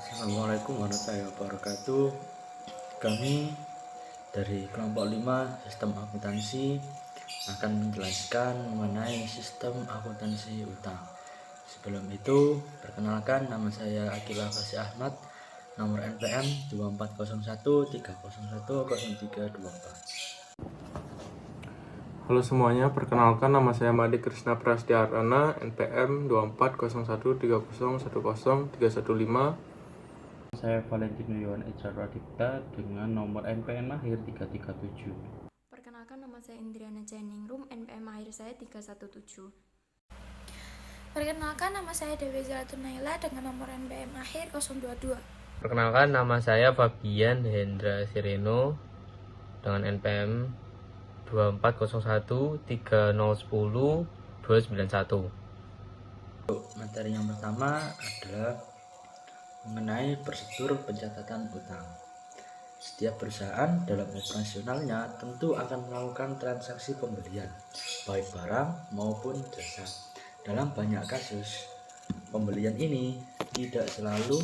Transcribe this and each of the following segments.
Assalamualaikum warahmatullahi wabarakatuh. Kami dari kelompok 5 sistem akuntansi akan menjelaskan mengenai sistem akuntansi utang. Sebelum itu, perkenalkan, nama saya Akila Fasih Ahmad, nomor NPM 2401301034. Halo semuanya, perkenalkan nama saya Madi Krisna Prastiarana, NPM 240130103115. Saya Valentino Yuwan Ejaro Adipta dengan nomor NPM akhir 337. Perkenalkan, nama saya Indriana Jainingrum, NPM akhir saya 317. Perkenalkan, nama saya Dewi Zalatun Naila dengan nomor NPM akhir 022. Perkenalkan, nama saya Fabian Hendra Sireno dengan NPM 24013010 Materi yang pertama adalah mengenai prosedur pencatatan utang. Setiap perusahaan dalam operasionalnya tentu akan melakukan transaksi pembelian, baik barang maupun jasa. Dalam banyak kasus, pembelian ini tidak selalu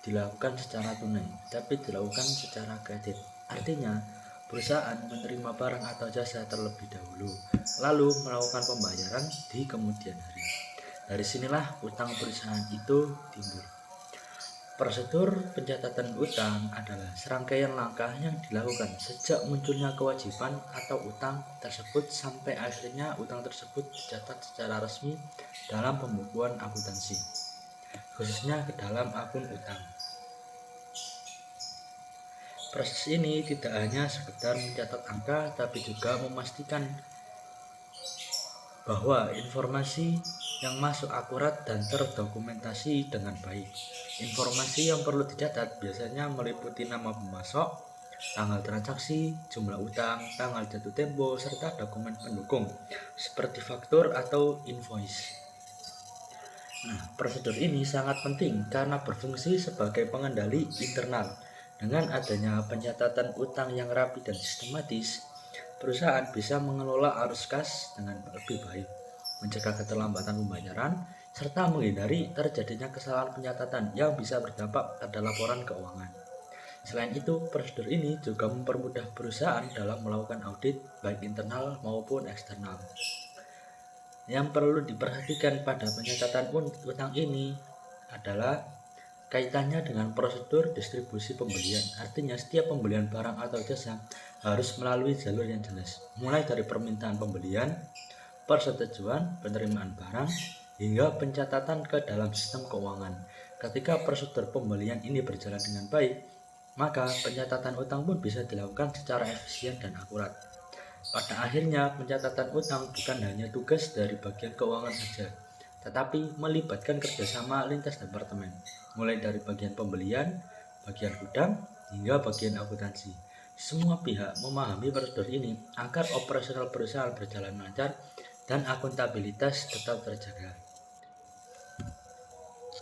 dilakukan secara tunai, tapi dilakukan secara kredit. Artinya, perusahaan menerima barang atau jasa terlebih dahulu, lalu melakukan pembayaran di kemudian hari. Dari sinilah utang perusahaan itu timbul. Prosedur pencatatan utang adalah serangkaian langkah yang dilakukan sejak munculnya kewajiban atau utang tersebut sampai akhirnya utang tersebut dicatat secara resmi dalam pembukuan akuntansi, khususnya ke dalam akun utang. Proses ini tidak hanya sekedar mencatat angka, tapi juga memastikan bahwa informasi yang masuk akurat dan terdokumentasi dengan baik. Informasi yang perlu dicatat biasanya meliputi nama pemasok, tanggal transaksi, jumlah utang, tanggal jatuh tempo, serta dokumen pendukung seperti faktur atau invoice. Prosedur ini sangat penting karena berfungsi sebagai pengendali internal. Dengan adanya pencatatan utang yang rapi dan sistematis, perusahaan bisa mengelola arus kas dengan lebih baik, mencegah keterlambatan pembayaran, serta menghindari terjadinya kesalahan pencatatan yang bisa berdampak pada laporan keuangan. Selain itu, prosedur ini juga mempermudah perusahaan dalam melakukan audit baik internal maupun eksternal. Yang perlu diperhatikan pada pencatatan utang ini adalah kaitannya dengan prosedur distribusi pembelian. Artinya setiap pembelian barang atau jasa harus melalui jalur yang jelas, mulai dari permintaan pembelian, persetujuan, penerimaan barang, hingga pencatatan ke dalam sistem keuangan. Ketika prosedur pembelian ini berjalan dengan baik, maka pencatatan utang pun bisa dilakukan secara efisien dan akurat. Pada akhirnya, pencatatan utang bukan hanya tugas dari bagian keuangan saja, tetapi melibatkan kerjasama lintas departemen, mulai dari bagian pembelian, bagian gudang, hingga bagian akuntansi. Semua pihak memahami prosedur ini agar operasional perusahaan berjalan lancar dan akuntabilitas tetap terjaga.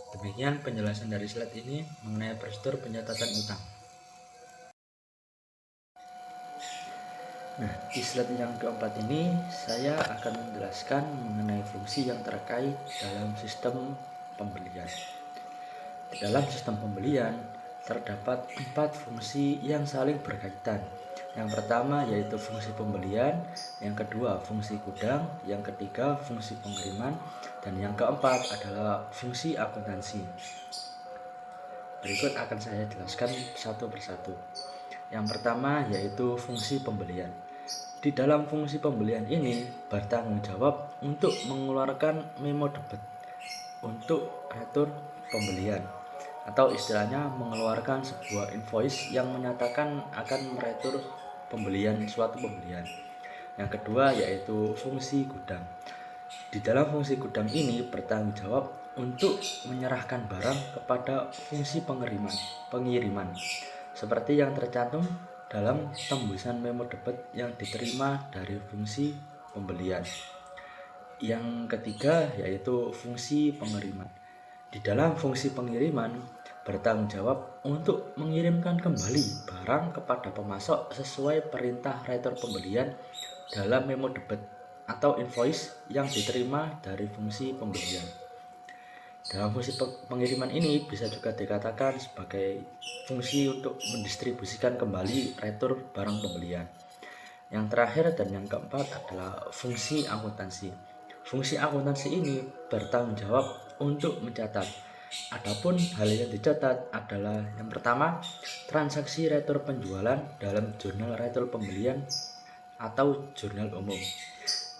Demikian penjelasan dari slide ini mengenai prosedur pencatatan utang. Di slide yang keempat ini saya akan menjelaskan mengenai fungsi yang terkait dalam sistem pembelian. Di dalam sistem pembelian terdapat 4 fungsi yang saling berkaitan. Yang pertama yaitu fungsi pembelian, yang kedua fungsi gudang, yang ketiga fungsi pengiriman, dan yang keempat adalah fungsi akuntansi. Berikut akan saya jelaskan satu persatu. Yang pertama yaitu fungsi pembelian. Di dalam fungsi pembelian ini bertanggung jawab untuk mengeluarkan memo debit untuk retur pembelian, atau istilahnya mengeluarkan sebuah invoice yang menyatakan akan meretur suatu pembelian. Yang kedua yaitu fungsi gudang. Di dalam fungsi gudang ini bertanggung jawab untuk menyerahkan barang kepada fungsi pengiriman seperti yang tercantum dalam tembusan memo debit yang diterima dari fungsi pembelian. Yang ketiga yaitu fungsi pengiriman. Di dalam fungsi pengiriman bertanggung jawab untuk mengirimkan kembali barang kepada pemasok sesuai perintah retur pembelian dalam memo debit atau invoice yang diterima dari fungsi pembelian. Dalam fungsi pengiriman ini bisa juga dikatakan sebagai fungsi untuk mendistribusikan kembali retur barang pembelian. Yang terakhir dan yang keempat adalah fungsi akuntansi. Fungsi akuntansi ini bertanggung jawab untuk mencatat. Adapun hal yang dicatat adalah yang pertama, transaksi retur penjualan dalam jurnal retur pembelian atau jurnal umum.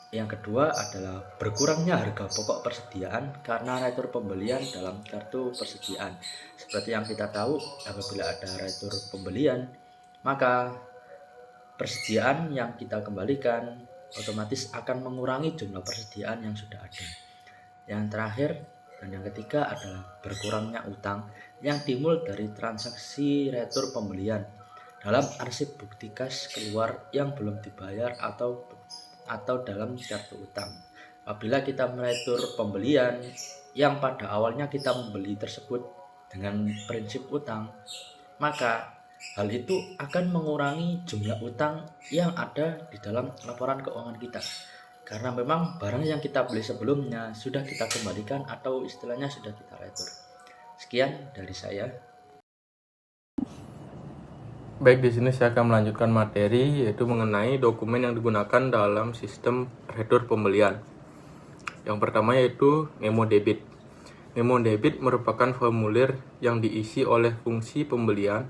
Yang kedua adalah berkurangnya harga pokok persediaan karena retur pembelian dalam kartu persediaan. Seperti yang kita tahu, apabila ada retur pembelian, maka persediaan yang kita kembalikan otomatis akan mengurangi jumlah persediaan yang sudah ada. Yang terakhir dan yang ketiga adalah berkurangnya utang yang timbul dari transaksi retur pembelian dalam arsip bukti kas keluar yang belum dibayar atau dalam kartu utang. Apabila kita meretur pembelian yang pada awalnya kita membeli tersebut dengan prinsip utang, maka hal itu akan mengurangi jumlah utang yang ada di dalam laporan keuangan kita. Karena memang barang yang kita beli sebelumnya sudah kita kembalikan atau istilahnya sudah kita retur. Sekian dari saya. Baik, di sini saya akan melanjutkan materi yaitu mengenai dokumen yang digunakan dalam sistem retur pembelian. Yang pertama yaitu memo debit. Memo debit merupakan formulir yang diisi oleh fungsi pembelian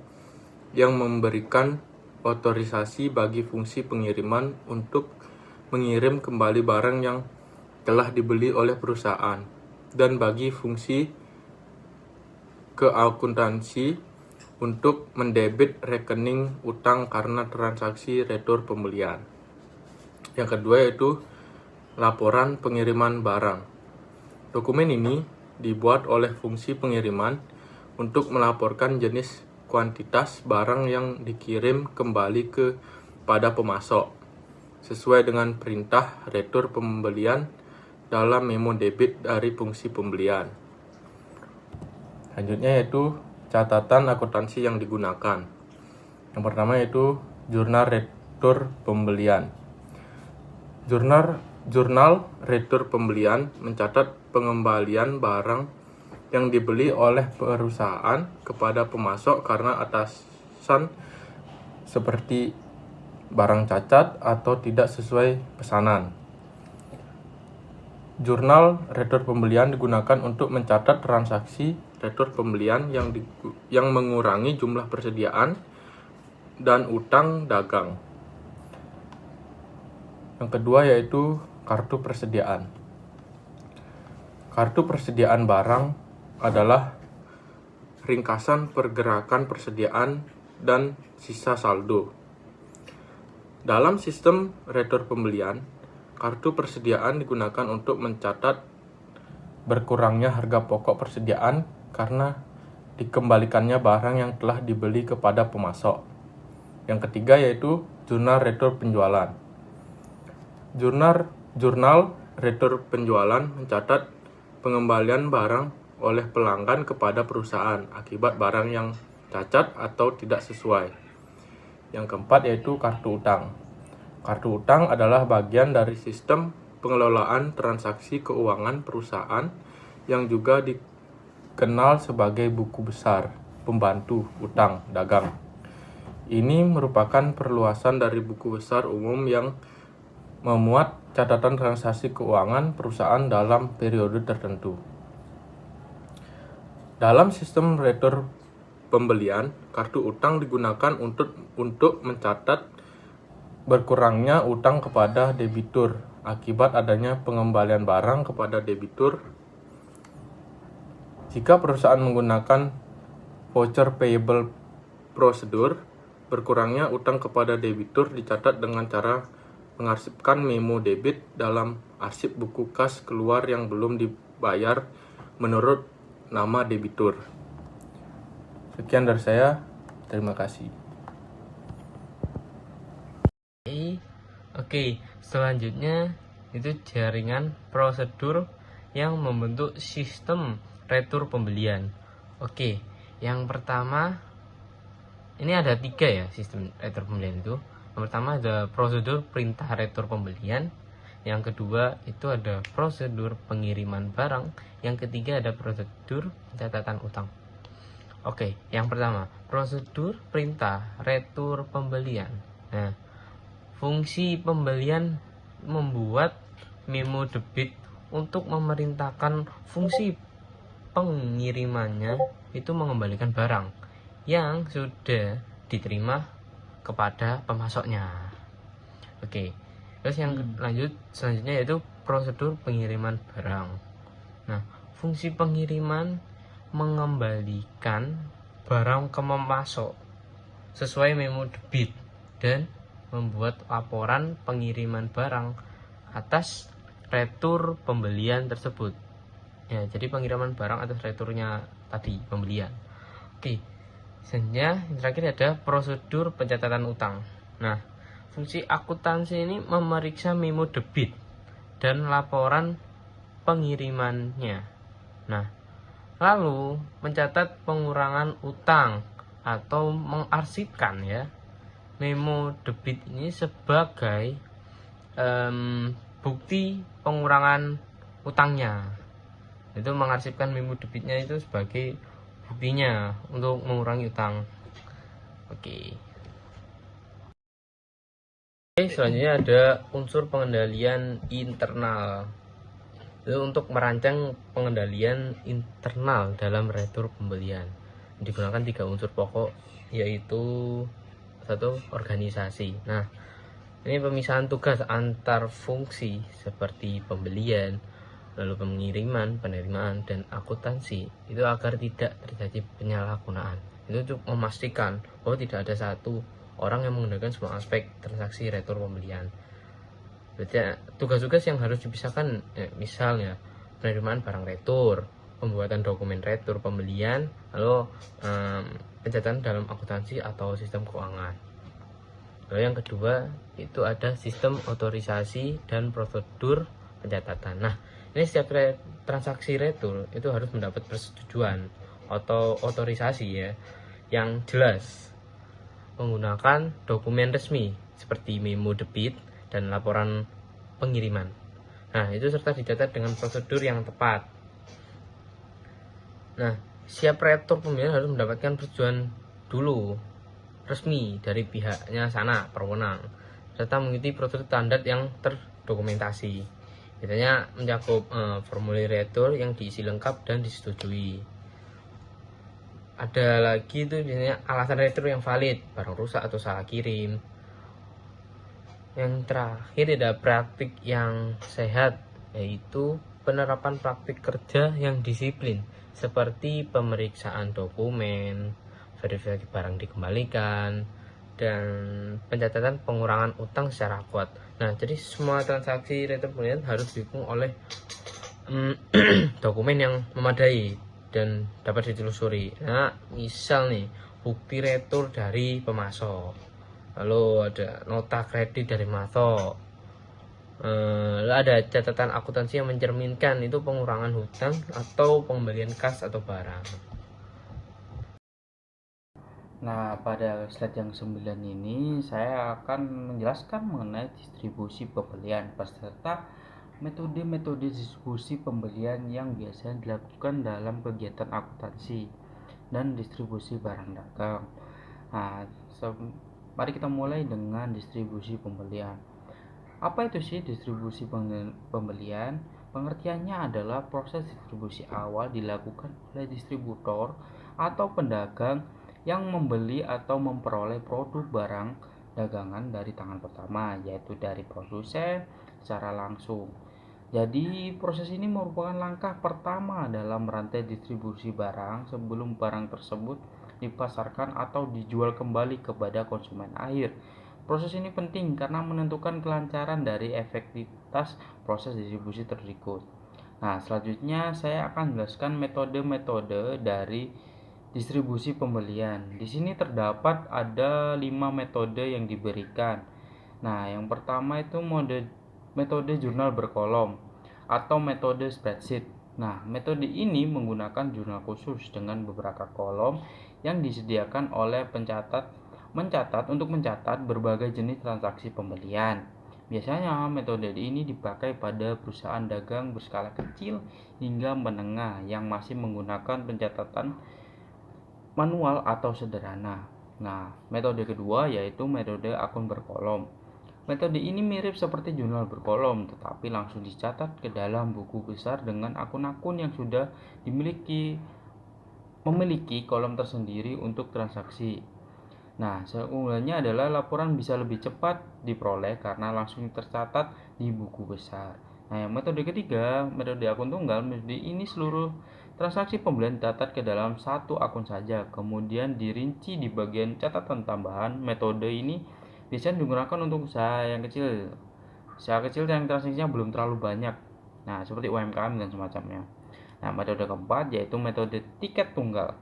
yang memberikan otorisasi bagi fungsi pengiriman untuk mengirim kembali barang yang telah dibeli oleh perusahaan dan bagi fungsi keakuntansi untuk mendebit rekening utang karena transaksi retur pembelian. Yang kedua yaitu laporan pengiriman barang. Dokumen ini dibuat oleh fungsi pengiriman untuk melaporkan jenis kuantitas barang yang dikirim kembali kepada pemasok sesuai dengan perintah retur pembelian dalam memo debit dari fungsi pembelian. Selanjutnya yaitu catatan akuntansi yang digunakan. Yang pertama yaitu jurnal retur pembelian. Jurnal retur pembelian mencatat pengembalian barang yang dibeli oleh perusahaan kepada pemasok karena atasan seperti barang cacat atau tidak sesuai pesanan. Jurnal retur pembelian digunakan untuk mencatat transaksi retur pembelian yang mengurangi jumlah persediaan dan utang dagang. Yang kedua yaitu kartu persediaan. Kartu persediaan barang adalah ringkasan pergerakan persediaan dan sisa saldo. Dalam sistem retur pembelian, kartu persediaan digunakan untuk mencatat berkurangnya harga pokok persediaan karena dikembalikannya barang yang telah dibeli kepada pemasok. Yang ketiga yaitu jurnal retur penjualan. Jurnal retur penjualan mencatat pengembalian barang oleh pelanggan kepada perusahaan akibat barang yang cacat atau tidak sesuai. Yang keempat yaitu kartu utang. Kartu utang adalah bagian dari sistem pengelolaan transaksi keuangan perusahaan yang juga dikenal sebagai buku besar pembantu utang dagang. Ini merupakan perluasan dari buku besar umum yang memuat catatan transaksi keuangan perusahaan dalam periode tertentu. Dalam sistem retur pembelian, kartu utang digunakan untuk mencatat berkurangnya utang kepada debitur akibat adanya pengembalian barang kepada debitur. Jika perusahaan menggunakan voucher payable procedure, berkurangnya utang kepada debitur dicatat dengan cara mengarsipkan memo debit dalam arsip buku kas keluar yang belum dibayar menurut nama debitur. Sekian dari saya, terima kasih. Oke, selanjutnya itu jaringan prosedur yang membentuk sistem retur pembelian. Oke, yang pertama ini ada 3 ya sistem retur pembelian itu. Yang pertama ada prosedur perintah retur pembelian, Yang kedua itu ada prosedur pengiriman barang. Yang ketiga ada prosedur pencatatan utang. Oke, yang pertama, prosedur perintah retur pembelian. Nah, fungsi pembelian membuat memo debit untuk memerintahkan fungsi pengirimannya itu mengembalikan barang yang sudah diterima kepada pemasoknya. Oke, terus yang selanjutnya yaitu prosedur pengiriman barang. Nah, fungsi pengiriman mengembalikan barang ke pemasok sesuai memo debit dan membuat laporan pengiriman barang atas retur pembelian tersebut. Ya, jadi pengiriman barang atas returnya tadi pembelian. Oke, selanjutnya yang terakhir ada prosedur pencatatan utang. Nah, fungsi akuntansi ini memeriksa memo debit dan laporan pengirimannya. Nah, lalu mencatat pengurangan utang atau mengarsipkan ya memo debit ini sebagai bukti pengurangan utangnya. Itu mengarsipkan memo debitnya itu sebagai buktinya untuk mengurangi utang. Oke, selanjutnya ada unsur pengendalian internal. Itu untuk merancang pengendalian internal dalam retur pembelian. Digunakan 3 unsur pokok, yaitu satu, organisasi. Nah, ini pemisahan tugas antar fungsi seperti pembelian, lalu pengiriman, penerimaan, dan akuntansi itu agar tidak terjadi penyalahgunaan. Itu untuk memastikan bahwa tidak ada satu orang yang menggunakan semua aspek transaksi retur pembelian. Berarti tugas-tugas yang harus dipisahkan misalnya penerimaan barang retur, pembuatan dokumen retur pembelian, lalu pencatatan dalam akuntansi atau sistem keuangan. Lalu yang kedua itu ada sistem otorisasi dan prosedur pencatatan. Nah, ini setiap transaksi retur itu harus mendapat persetujuan atau otorisasi ya yang jelas menggunakan dokumen resmi seperti memo debit dan laporan pengiriman. Nah, itu serta dicatat dengan prosedur yang tepat. Nah, siap retur pembelian harus mendapatkan persetujuan dulu resmi dari pihaknya sana berwenang serta mengikuti prosedur standar yang terdokumentasi. Biasanya mencakup formulir retur yang diisi lengkap dan disetujui. Ada lagi itu biasanya alasan retur yang valid, barang rusak atau salah kirim. Yang terakhir ada praktik yang sehat, yaitu penerapan praktik kerja yang disiplin seperti pemeriksaan dokumen, verifikasi barang dikembalikan, dan pencatatan pengurangan utang secara kuat. Nah, jadi semua transaksi retur pembelian harus didukung oleh dokumen yang memadai dan dapat ditelusuri. Nah, misal nih bukti retur dari pemasok, lalu ada nota kredit dari pemasok, lalu ada catatan akuntansi yang mencerminkan itu pengurangan hutang atau pengembalian kas atau barang. Nah, pada slide yang 9 ini saya akan menjelaskan mengenai distribusi pembelian beserta metode-metode distribusi pembelian yang biasanya dilakukan dalam kegiatan akuntansi dan distribusi barang dagang. Nah, mari kita mulai dengan distribusi pembelian. Apa itu sih distribusi pembelian? Pengertiannya adalah proses distribusi awal dilakukan oleh distributor atau pedagang yang membeli atau memperoleh produk barang dagangan dari tangan pertama, yaitu dari produsen secara langsung. Jadi proses ini merupakan langkah pertama dalam rantai distribusi barang sebelum barang tersebut dipasarkan atau dijual kembali kepada konsumen akhir. Proses ini penting karena menentukan kelancaran dari efektivitas proses distribusi tersebut. Nah, selanjutnya saya akan jelaskan metode-metode dari distribusi pembelian. Di sini terdapat ada 5 metode yang diberikan. Nah, yang pertama itu metode jurnal berkolom atau metode spreadsheet. Nah, metode ini menggunakan jurnal khusus dengan beberapa kolom yang disediakan oleh mencatat berbagai jenis transaksi pembelian. Biasanya metode ini dipakai pada perusahaan dagang berskala kecil hingga menengah yang masih menggunakan pencatatan manual atau sederhana. Nah, metode kedua yaitu metode akun berkolom. Metode ini mirip seperti jurnal berkolom, tetapi langsung dicatat ke dalam buku besar dengan akun-akun yang sudah memiliki kolom tersendiri untuk transaksi. Nah, keunggulannya adalah laporan bisa lebih cepat diperoleh karena langsung tercatat di buku besar. Nah, yang metode ketiga, metode akun tunggal, metode ini seluruh transaksi pembelian dicatat ke dalam satu akun saja, kemudian dirinci di bagian catatan tambahan. Metode ini biasanya digunakan untuk usaha yang kecil, yang transaksinya belum terlalu banyak. Nah, seperti UMKM dan semacamnya. Nah, metode keempat yaitu metode tiket tunggal.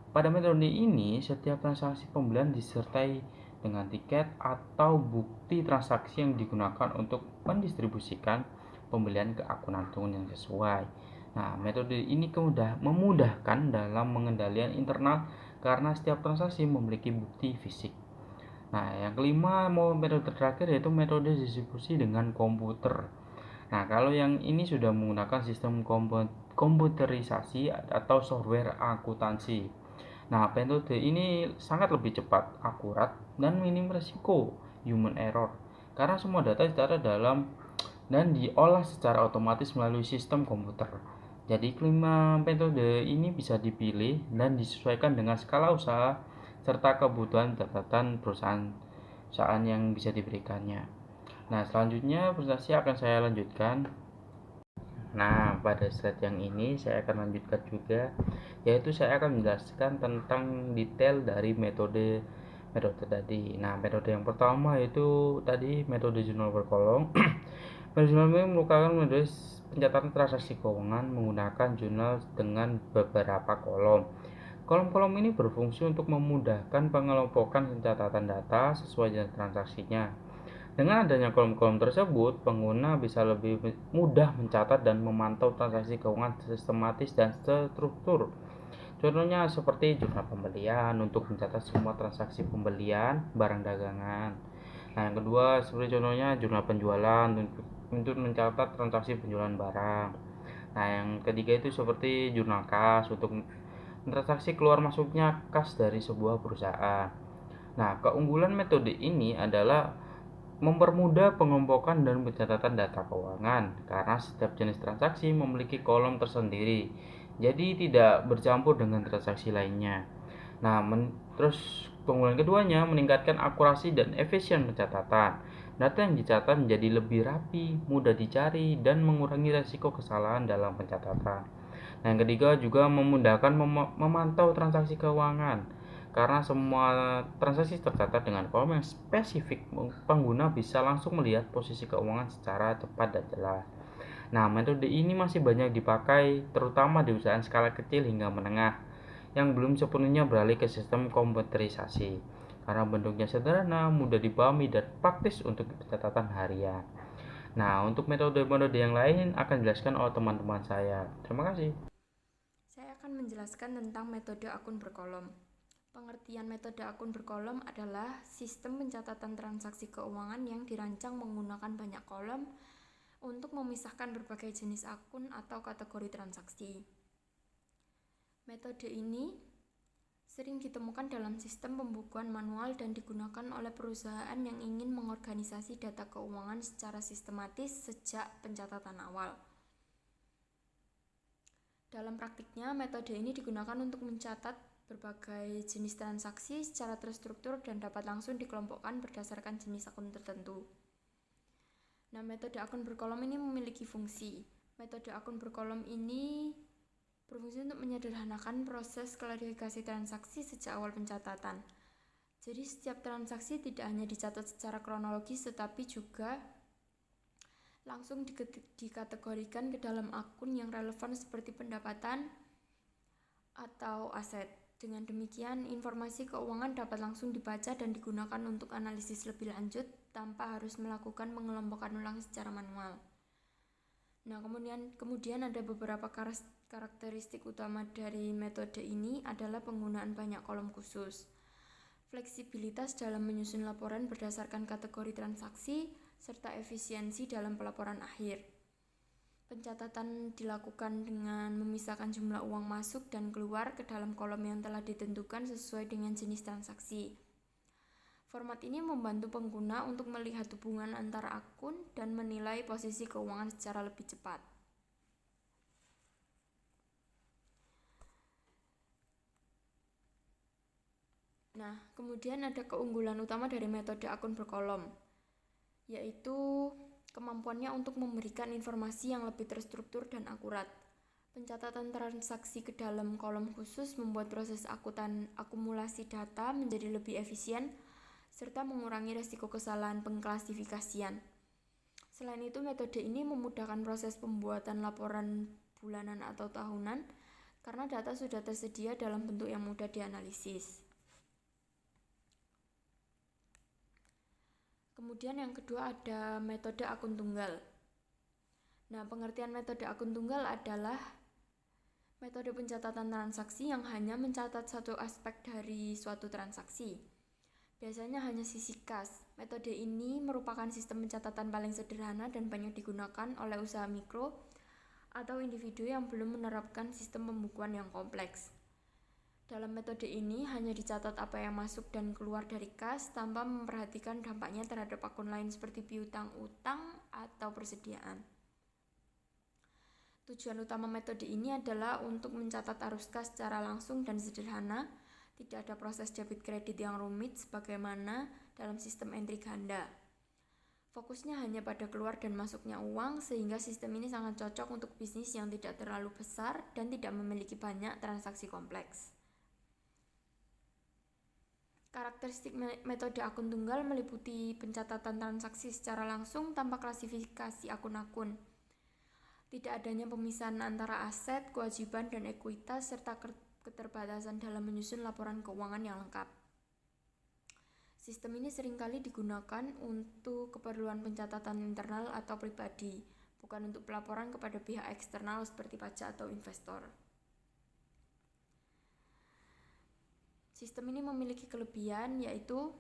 Pada metode ini, setiap transaksi pembelian disertai dengan tiket atau bukti transaksi yang digunakan untuk mendistribusikan pembelian ke akun-akun yang sesuai. Nah, metode ini memudahkan dalam pengendalian internal karena setiap transaksi memiliki bukti fisik. Nah, yang kelima, metode terakhir yaitu metode distribusi dengan komputer. Nah, kalau yang ini sudah menggunakan sistem komputerisasi atau software akuntansi. Nah, metode ini sangat lebih cepat, akurat, dan minim risiko human error karena semua data dicatat dalam dan diolah secara otomatis melalui sistem komputer. Jadi, kelima metode ini bisa dipilih dan disesuaikan dengan skala usaha serta kebutuhan catatan perusahaan yang bisa diberikannya. Nah, selanjutnya presentasi akan saya lanjutkan. Nah, pada slide yang ini saya akan lanjutkan juga, yaitu saya akan menjelaskan tentang detail dari metode tadi. Nah, metode yang pertama yaitu tadi metode jurnal berkolom. Metode jurnal ini merupakan metode pencatatan transaksi keuangan menggunakan jurnal dengan beberapa kolom. Kolom-kolom ini berfungsi untuk memudahkan pengelompokan pencatatan data sesuai dengan transaksinya. Dengan adanya kolom-kolom tersebut, pengguna bisa lebih mudah mencatat dan memantau transaksi keuangan sistematis dan terstruktur. Contohnya seperti jurnal pembelian untuk mencatat semua transaksi pembelian barang dagangan. Nah, yang kedua seperti contohnya jurnal penjualan untuk mencatat transaksi penjualan barang. Nah, yang ketiga itu seperti jurnal kas untuk transaksi keluar masuknya kas dari sebuah perusahaan. Nah, keunggulan metode ini adalah mempermudah pengelompokan dan pencatatan data keuangan karena setiap jenis transaksi memiliki kolom tersendiri, jadi tidak bercampur dengan transaksi lainnya. Nah, terus keunggulan keduanya meningkatkan akurasi dan efisien pencatatan. Data yang dicatat menjadi lebih rapi, mudah dicari, dan mengurangi risiko kesalahan dalam pencatatan. Nah, yang ketiga juga memudahkan memantau transaksi keuangan. Karena semua transaksi tercatat dengan kolom yang spesifik, pengguna bisa langsung melihat posisi keuangan secara cepat dan jelas. Nah, metode ini masih banyak dipakai, terutama di usaha skala kecil hingga menengah, yang belum sepenuhnya beralih ke sistem komputerisasi. Karena bentuknya sederhana, mudah dipahami, dan praktis untuk pencatatan harian. Nah, untuk metode-metode yang lain akan dijelaskan oleh teman-teman saya. Terima kasih. Saya akan menjelaskan tentang metode akun berkolom. Pengertian metode akun berkolom adalah sistem pencatatan transaksi keuangan yang dirancang menggunakan banyak kolom untuk memisahkan berbagai jenis akun atau kategori transaksi. Metode ini sering ditemukan dalam sistem pembukuan manual dan digunakan oleh perusahaan yang ingin mengorganisasi data keuangan secara sistematis sejak pencatatan awal. Dalam praktiknya, metode ini digunakan untuk mencatat berbagai jenis transaksi secara terstruktur dan dapat langsung dikelompokkan berdasarkan jenis akun tertentu. Nah, metode akun berkolom ini memiliki fungsi. Metode akun berkolom ini berfungsi untuk menyederhanakan proses klarifikasi transaksi sejak awal pencatatan. Jadi, setiap transaksi tidak hanya dicatat secara kronologis, tetapi juga langsung dikategorikan ke dalam akun yang relevan seperti pendapatan atau aset. Dengan demikian, informasi keuangan dapat langsung dibaca dan digunakan untuk analisis lebih lanjut tanpa harus melakukan pengelompokan ulang secara manual. Nah, kemudian ada beberapa karakteristik utama dari metode ini adalah penggunaan banyak kolom khusus, fleksibilitas dalam menyusun laporan berdasarkan kategori transaksi, serta efisiensi dalam pelaporan akhir. Pencatatan dilakukan dengan memisahkan jumlah uang masuk dan keluar ke dalam kolom yang telah ditentukan sesuai dengan jenis transaksi. Format ini membantu pengguna untuk melihat hubungan antara akun dan menilai posisi keuangan secara lebih cepat. Nah, kemudian ada keunggulan utama dari metode akun berkolom, yaitu kemampuannya untuk memberikan informasi yang lebih terstruktur dan akurat. Pencatatan transaksi ke dalam kolom khusus membuat proses akumulasi data menjadi lebih efisien, serta mengurangi risiko kesalahan pengklasifikasian. Selain itu, metode ini memudahkan proses pembuatan laporan bulanan atau tahunan, karena data sudah tersedia dalam bentuk yang mudah dianalisis. Kemudian yang kedua ada metode akun tunggal. Nah, pengertian metode akun tunggal adalah metode pencatatan transaksi yang hanya mencatat satu aspek dari suatu transaksi. Biasanya hanya sisi kas. Metode ini merupakan sistem pencatatan paling sederhana dan banyak digunakan oleh usaha mikro atau individu yang belum menerapkan sistem pembukuan yang kompleks. Dalam metode ini hanya dicatat apa yang masuk dan keluar dari kas tanpa memperhatikan dampaknya terhadap akun lain seperti piutang utang atau persediaan. Tujuan utama metode ini adalah untuk mencatat arus kas secara langsung dan sederhana, tidak ada proses debit kredit yang rumit sebagaimana dalam sistem entry ganda. Fokusnya hanya pada keluar dan masuknya uang, sehingga sistem ini sangat cocok untuk bisnis yang tidak terlalu besar dan tidak memiliki banyak transaksi kompleks. Karakteristik metode akun tunggal meliputi pencatatan transaksi secara langsung tanpa klasifikasi akun-akun. Tidak adanya pemisahan antara aset, kewajiban, dan ekuitas, serta keterbatasan dalam menyusun laporan keuangan yang lengkap. Sistem ini seringkali digunakan untuk keperluan pencatatan internal atau pribadi, bukan untuk pelaporan kepada pihak eksternal seperti pajak atau investor. Sistem ini memiliki kelebihan, yaitu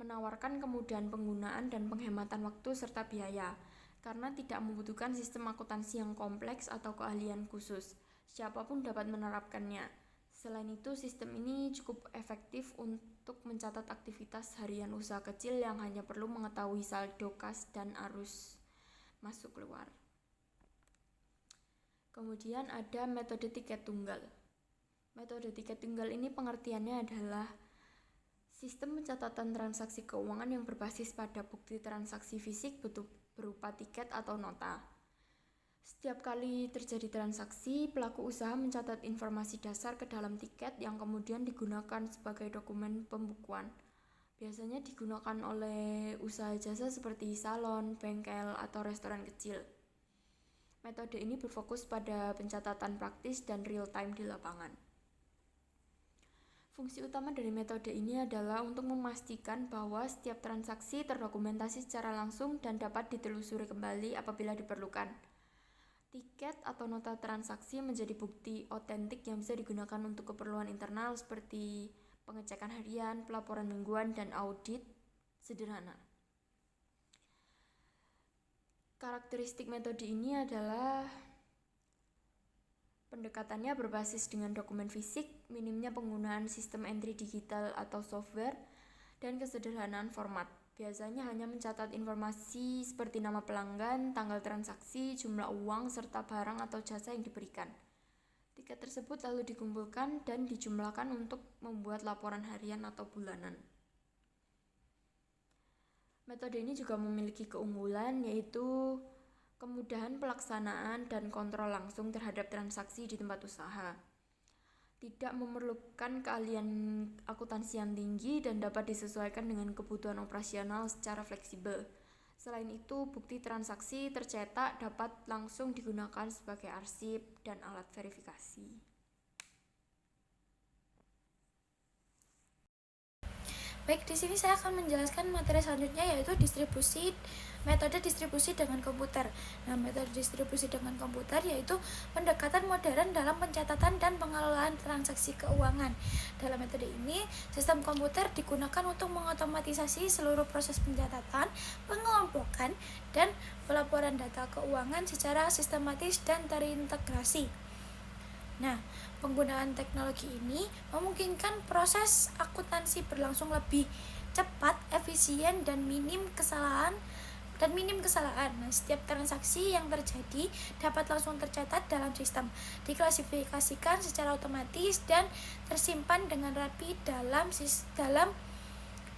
menawarkan kemudahan penggunaan dan penghematan waktu serta biaya, karena tidak membutuhkan sistem akuntansi yang kompleks atau keahlian khusus. Siapapun dapat menerapkannya. Selain itu, sistem ini cukup efektif untuk mencatat aktivitas harian usaha kecil yang hanya perlu mengetahui saldo kas dan arus masuk keluar. Kemudian ada metode tiket tunggal. Metode tiket tunggal ini pengertiannya adalah sistem pencatatan transaksi keuangan yang berbasis pada bukti transaksi fisik berupa tiket atau nota. Setiap kali terjadi transaksi, pelaku usaha mencatat informasi dasar ke dalam tiket yang kemudian digunakan sebagai dokumen pembukuan. Biasanya digunakan oleh usaha jasa seperti salon, bengkel, atau restoran kecil. Metode ini berfokus pada pencatatan praktis dan real time di lapangan. Fungsi utama dari metode ini adalah untuk memastikan bahwa setiap transaksi terdokumentasi secara langsung dan dapat ditelusuri kembali apabila diperlukan. Tiket atau nota transaksi menjadi bukti otentik yang bisa digunakan untuk keperluan internal seperti pengecekan harian, pelaporan mingguan, dan audit sederhana. Karakteristik metode ini adalah pendekatannya berbasis dengan dokumen fisik, minimnya penggunaan sistem entry digital atau software, dan kesederhanaan format. Biasanya hanya mencatat informasi seperti nama pelanggan, tanggal transaksi, jumlah uang, serta barang atau jasa yang diberikan. Tiket tersebut lalu dikumpulkan dan dijumlahkan untuk membuat laporan harian atau bulanan. Metode ini juga memiliki keunggulan, yaitu kemudahan pelaksanaan dan kontrol langsung terhadap transaksi di tempat usaha. Tidak memerlukan keahlian akuntansi yang tinggi dan dapat disesuaikan dengan kebutuhan operasional secara fleksibel. Selain itu, bukti transaksi tercetak dapat langsung digunakan sebagai arsip dan alat verifikasi. Baik, di sini saya akan menjelaskan materi selanjutnya, yaitu metode distribusi dengan komputer. Nah, metode distribusi dengan komputer yaitu pendekatan modern dalam pencatatan dan pengelolaan transaksi keuangan. Dalam metode ini, sistem komputer digunakan untuk mengotomatisasi seluruh proses pencatatan, pengelompokan, dan pelaporan data keuangan secara sistematis dan terintegrasi. Nah, penggunaan teknologi ini memungkinkan proses akuntansi berlangsung lebih cepat, efisien, dan minim kesalahan. Nah, setiap transaksi yang terjadi dapat langsung tercatat dalam sistem, diklasifikasikan secara otomatis, dan tersimpan dengan rapi dalam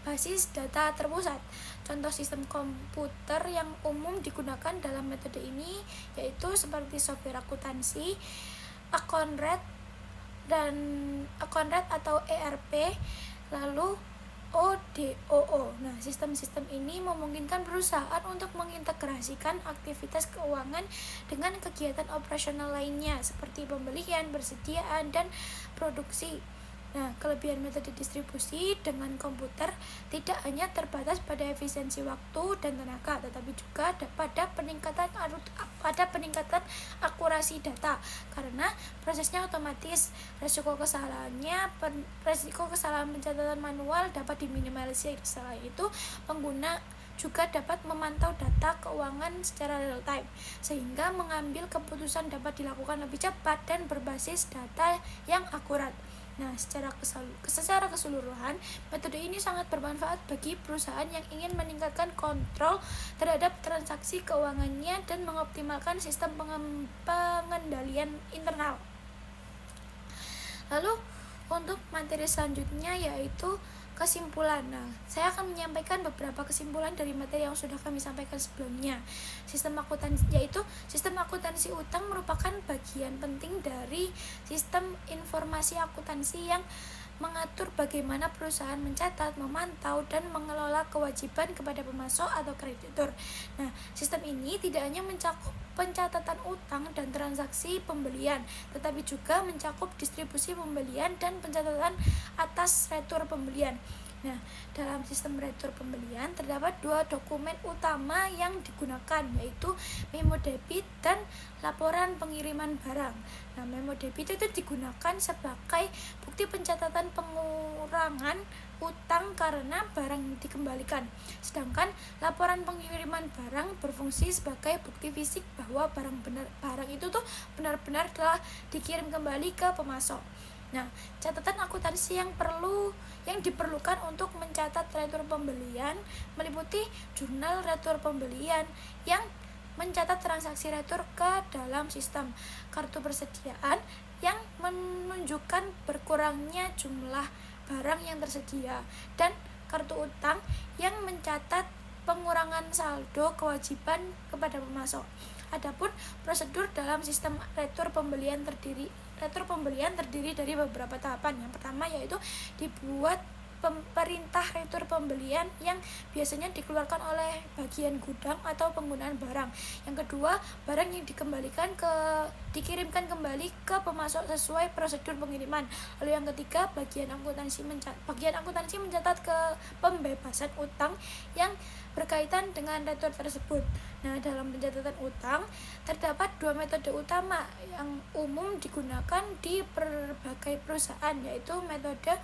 basis data terpusat. Contoh sistem komputer yang umum digunakan dalam metode ini yaitu seperti software akuntansi, Accountrad atau ERP, lalu ODOO. Nah, sistem-sistem ini memungkinkan perusahaan untuk mengintegrasikan aktivitas keuangan dengan kegiatan operasional lainnya seperti pembelian, persediaan, dan produksi. Nah, kelebihan metode distribusi dengan komputer tidak hanya terbatas pada efisiensi waktu dan tenaga, tetapi juga pada peningkatan akurasi data karena prosesnya otomatis. Resiko kesalahan pencatatan manual dapat diminimalisir. Selain itu, pengguna juga dapat memantau data keuangan secara real time, sehingga mengambil keputusan dapat dilakukan lebih cepat dan berbasis data yang akurat. Nah, secara keseluruhan, metode ini sangat bermanfaat bagi perusahaan yang ingin meningkatkan kontrol terhadap transaksi keuangannya dan mengoptimalkan sistem pengendalian internal. Lalu, untuk materi selanjutnya yaitu kesimpulan. Nah, saya akan menyampaikan beberapa kesimpulan dari materi yang sudah kami sampaikan sebelumnya. Sistem akuntansi utang merupakan bagian penting dari sistem informasi akuntansi yang mengatur bagaimana perusahaan mencatat, memantau, dan mengelola kewajiban kepada pemasok atau kreditur. Nah, sistem ini tidak hanya mencakup pencatatan utang dan transaksi pembelian, tetapi juga mencakup distribusi pembelian dan pencatatan atas retur pembelian. Nah, dalam sistem retur pembelian terdapat dua dokumen utama yang digunakan, yaitu memo debit dan laporan pengiriman barang. Nah, memo debit itu digunakan sebagai bukti pencatatan pengurangan utang karena barang dikembalikan. Sedangkan laporan pengiriman barang berfungsi sebagai bukti fisik bahwa barang itu tuh benar-benar telah dikirim kembali ke pemasok. Nah, catatan akuntansi yang diperlukan untuk mencatat retur pembelian meliputi jurnal retur pembelian yang mencatat transaksi retur ke dalam sistem, kartu persediaan yang menunjukkan berkurangnya jumlah barang yang tersedia, dan kartu utang yang mencatat pengurangan saldo kewajiban kepada pemasok. Adapun prosedur dalam sistem retur pembelian terdiri dari beberapa tahapan. Yang pertama yaitu dibuat perintah retur pembelian yang biasanya dikeluarkan oleh bagian gudang atau penggunaan barang. Yang kedua, barang yang dikirimkan kembali ke pemasok sesuai prosedur pengiriman. Lalu yang ketiga, bagian akuntansi mencatat ke pembebasan utang yang berkaitan dengan retur tersebut. Nah, dalam pencatatan utang terdapat dua metode utama yang umum digunakan di berbagai perusahaan, yaitu metode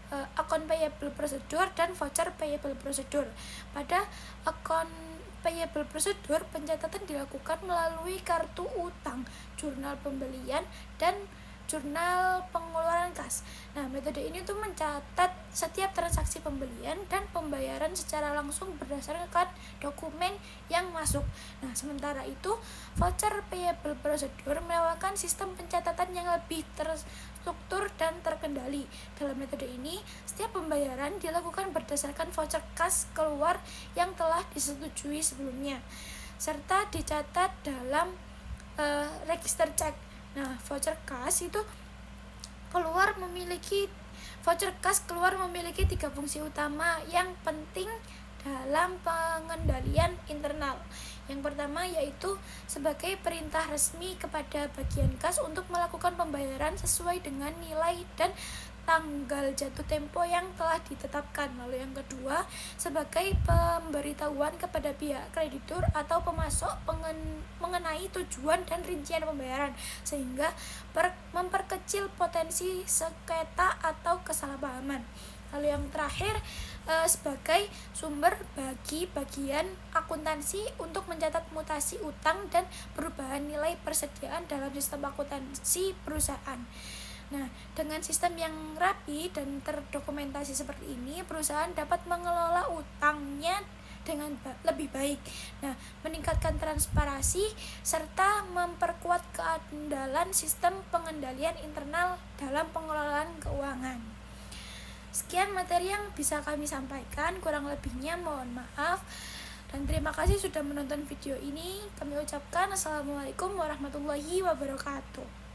account payable procedure dan voucher payable procedure. Pada account payable procedure, pencatatan dilakukan melalui kartu utang, jurnal pembelian, dan jurnal pengeluaran kas. Nah, metode ini tuh mencatat setiap transaksi pembelian dan pembayaran secara langsung berdasarkan dokumen yang masuk. Nah, sementara itu voucher payable procedure menawarkan sistem pencatatan yang lebih terstruktur dan terkendali. Dalam metode ini, setiap pembayaran dilakukan berdasarkan voucher kas keluar yang telah disetujui sebelumnya, serta dicatat dalam register cek. Nah, voucher kas keluar memiliki 3 fungsi utama yang penting dalam pengendalian internal. Yang pertama yaitu sebagai perintah resmi kepada bagian kas untuk melakukan pembayaran sesuai dengan nilai dan tanggal jatuh tempo yang telah ditetapkan. Lalu yang kedua, sebagai pemberitahuan kepada pihak kreditur atau pemasok mengenai tujuan dan rincian pembayaran, sehingga memperkecil potensi sengketa atau kesalahpahaman. Lalu yang terakhir, sebagai sumber bagi bagian akuntansi untuk mencatat mutasi utang dan perubahan nilai persediaan dalam sistem akuntansi perusahaan. Nah, dengan sistem yang rapi dan terdokumentasi seperti ini, perusahaan dapat mengelola utangnya dengan lebih baik. Nah, meningkatkan transparansi serta memperkuat keandalan sistem pengendalian internal dalam pengelolaan keuangan. Sekian materi yang bisa kami sampaikan, kurang lebihnya mohon maaf. Dan terima kasih sudah menonton video ini. Kami ucapkan Assalamualaikum warahmatullahi wabarakatuh.